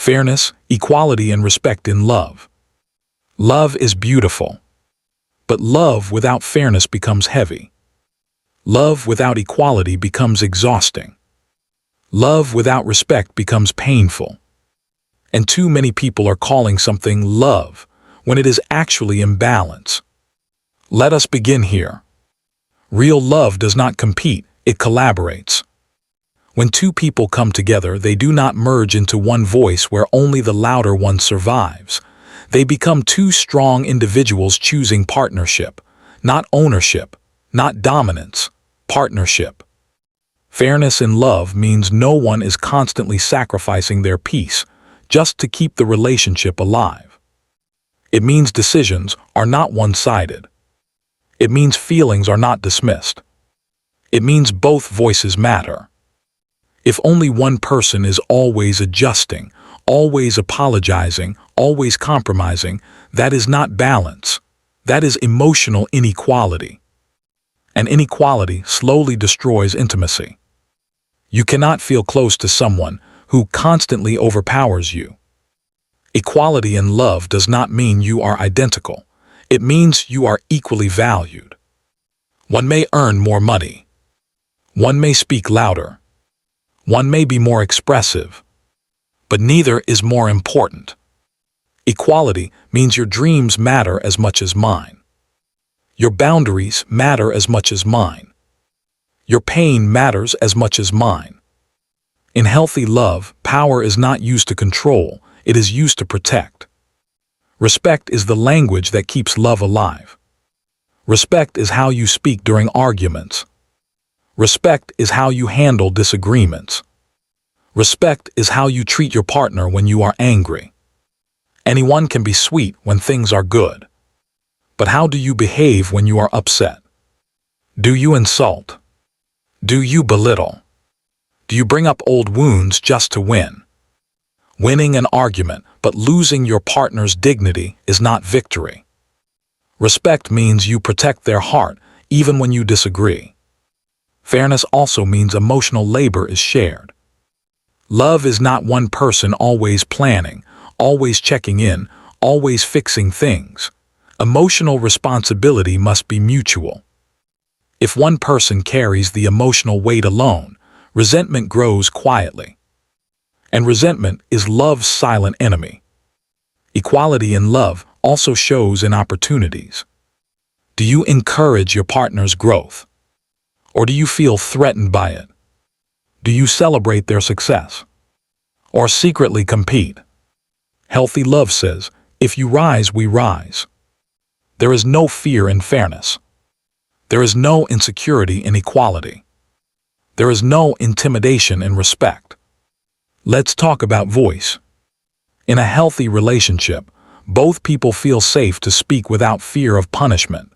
Fairness, equality, and respect in love. Love is beautiful, but love without fairness becomes heavy. Love without equality becomes exhausting. Love without respect becomes painful. And too many people are calling something love when it is actually imbalance. Let us begin here. Real love does not compete, it collaborates. When two people come together, they do not merge into one voice where only the louder one survives. They become two strong individuals choosing partnership, not ownership, not dominance, partnership. Fairness in love means no one is constantly sacrificing their peace just to keep the relationship alive. It means decisions are not one-sided. It means feelings are not dismissed. It means both voices matter. If only one person is always adjusting, always apologizing, always compromising, that is not balance. That is emotional inequality. And inequality slowly destroys intimacy. You cannot feel close to someone who constantly overpowers you. Equality in love does not mean you are identical. It means you are equally valued. One may earn more money. One may speak louder. One may be more expressive, but neither is more important. Equality means your dreams matter as much as mine. Your boundaries matter as much as mine. Your pain matters as much as mine. In healthy love, power is not used to control, it is used to protect. Respect is the language that keeps love alive. Respect is how you speak during arguments. Respect is how you handle disagreements. Respect is how you treat your partner when you are angry. Anyone can be sweet when things are good. But how do you behave when you are upset? Do you insult? Do you belittle? Do you bring up old wounds just to win? Winning an argument but losing your partner's dignity is not victory. Respect means you protect their heart even when you disagree. Fairness also means emotional labor is shared. Love is not one person always planning, always checking in, always fixing things. Emotional responsibility must be mutual. If one person carries the emotional weight alone, resentment grows quietly. And resentment is love's silent enemy. Equality in love also shows in opportunities. Do you encourage your partner's growth? Or do you feel threatened by it? Do you celebrate their success? Or secretly compete? Healthy love says, if you rise, we rise. There is no fear in fairness. There is no insecurity in equality. There is no intimidation in respect. Let's talk about voice. In a healthy relationship, both people feel safe to speak without fear of punishment.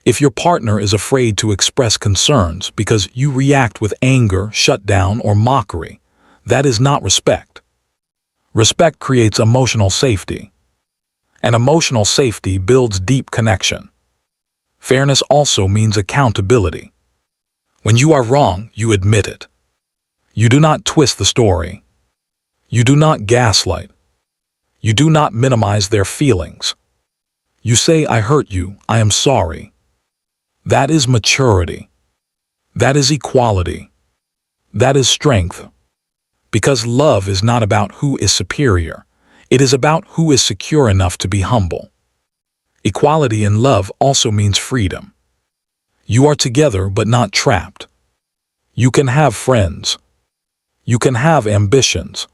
If your partner is afraid to express concerns because you react with anger, shutdown, or mockery, that is not respect. Respect creates emotional safety. And emotional safety builds deep connection. Fairness also means accountability. When you are wrong, you admit it. You do not twist the story. You do not gaslight. You do not minimize their feelings. You say, I hurt you, I am sorry. That is maturity. That is equality. That is strength. Because love is not about who is superior. It is about who is secure enough to be humble. Equality in love also means freedom. You are together but not trapped. You can have friends. You can have ambitions.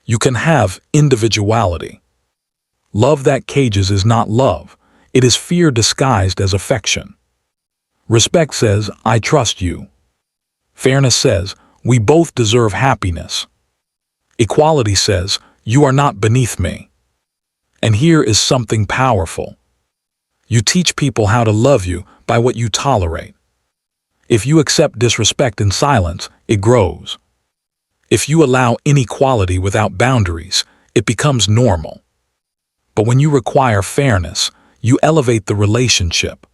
You can have individuality. Love that cages is not love. It is fear disguised as affection. Respect says, I trust you. Fairness says, we both deserve happiness. Equality says, you are not beneath me. And here is something powerful. You teach people how to love you by what you tolerate. If you accept disrespect in silence, it grows. If you allow inequality without boundaries, it becomes normal. But when you require fairness, you elevate the relationship.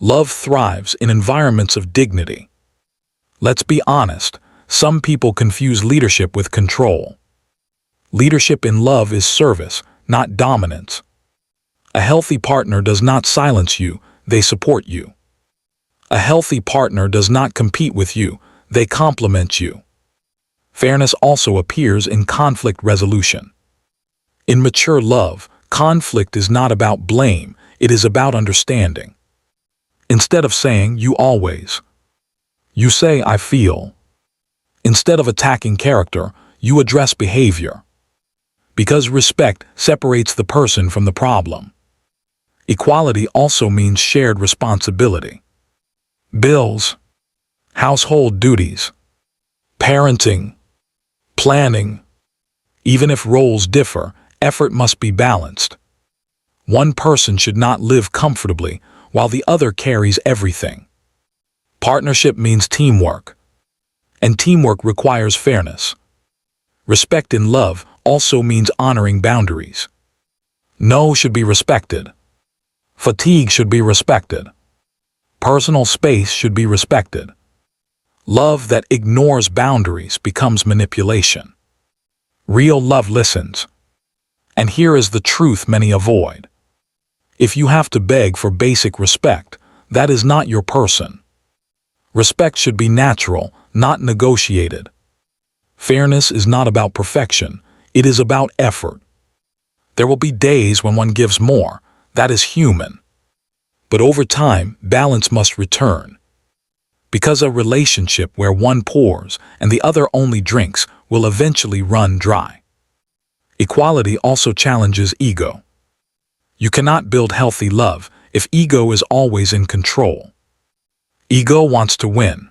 Love thrives in environments of dignity. Let's be honest, some people confuse leadership with control. Leadership in love is service, not dominance. A healthy partner does not silence you, they support you. A healthy partner does not compete with you, they complement you. Fairness also appears in conflict resolution. In mature love, conflict is not about blame, it is about understanding. Instead of saying, "you always," you say, "I feel." Instead of attacking character, you address behavior. Because respect separates the person from the problem. Equality also means shared responsibility. Bills, household duties, parenting, planning. Even if roles differ, effort must be balanced. One person should not live comfortably while the other carries everything. Partnership means teamwork, and teamwork requires fairness. Respect in love also means honoring boundaries. No should be respected. Fatigue should be respected. Personal space should be respected. Love that ignores boundaries becomes manipulation. Real love listens. And here is the truth many avoid. If you have to beg for basic respect, that is not your person. Respect should be natural, not negotiated. Fairness is not about perfection, it is about effort. There will be days when one gives more, that is human. But over time, balance must return. Because a relationship where one pours and the other only drinks will eventually run dry. Equality also challenges ego. You cannot build healthy love if ego is always in control. Ego wants to win.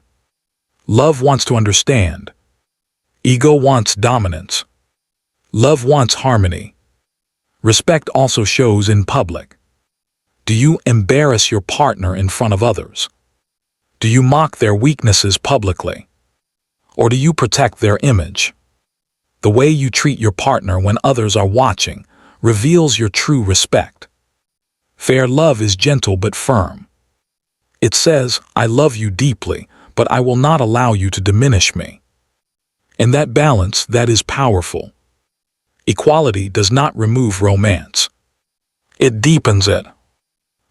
Love wants to understand. Ego wants dominance. Love wants harmony. Respect also shows in public. Do you embarrass your partner in front of others? Do you mock their weaknesses publicly? Or do you protect their image? The way you treat your partner when others are watching reveals your true respect. Fair love is gentle but firm. It says, "I love you deeply, but I will not allow you to diminish me." In that balance, that is powerful. Equality does not remove romance. It deepens it.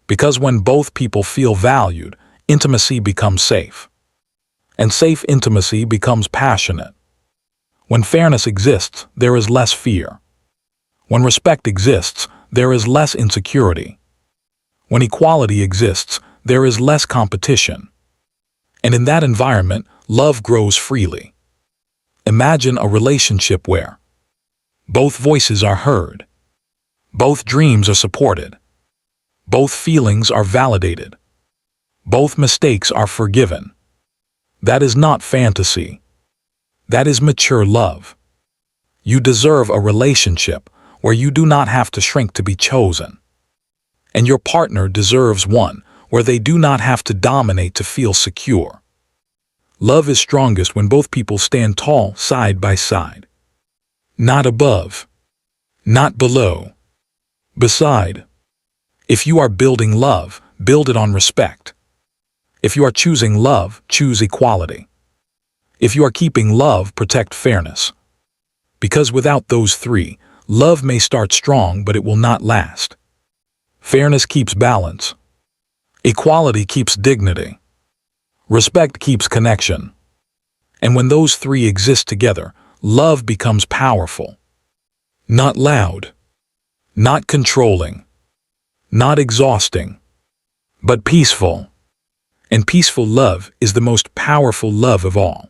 Because when both people feel valued, intimacy becomes safe. And safe intimacy becomes passionate. When fairness exists, there is less fear. When respect exists, there is less insecurity. When equality exists, there is less competition. And in that environment, love grows freely. Imagine a relationship where both voices are heard, both dreams are supported, both feelings are validated, both mistakes are forgiven. That is not fantasy. That is mature love. You deserve a relationship where you do not have to shrink to be chosen. And your partner deserves one where they do not have to dominate to feel secure. Love is strongest when both people stand tall side by side. Not above, not below, beside. If you are building love, build it on respect. If you are choosing love, choose equality. If you are keeping love, protect fairness. Because without those three, love may start strong, but it will not last. Fairness keeps balance. Equality keeps dignity. Respect keeps connection. And when those three exist together, love becomes powerful. Not loud, not controlling, not exhausting, but peaceful. And peaceful love is the most powerful love of all.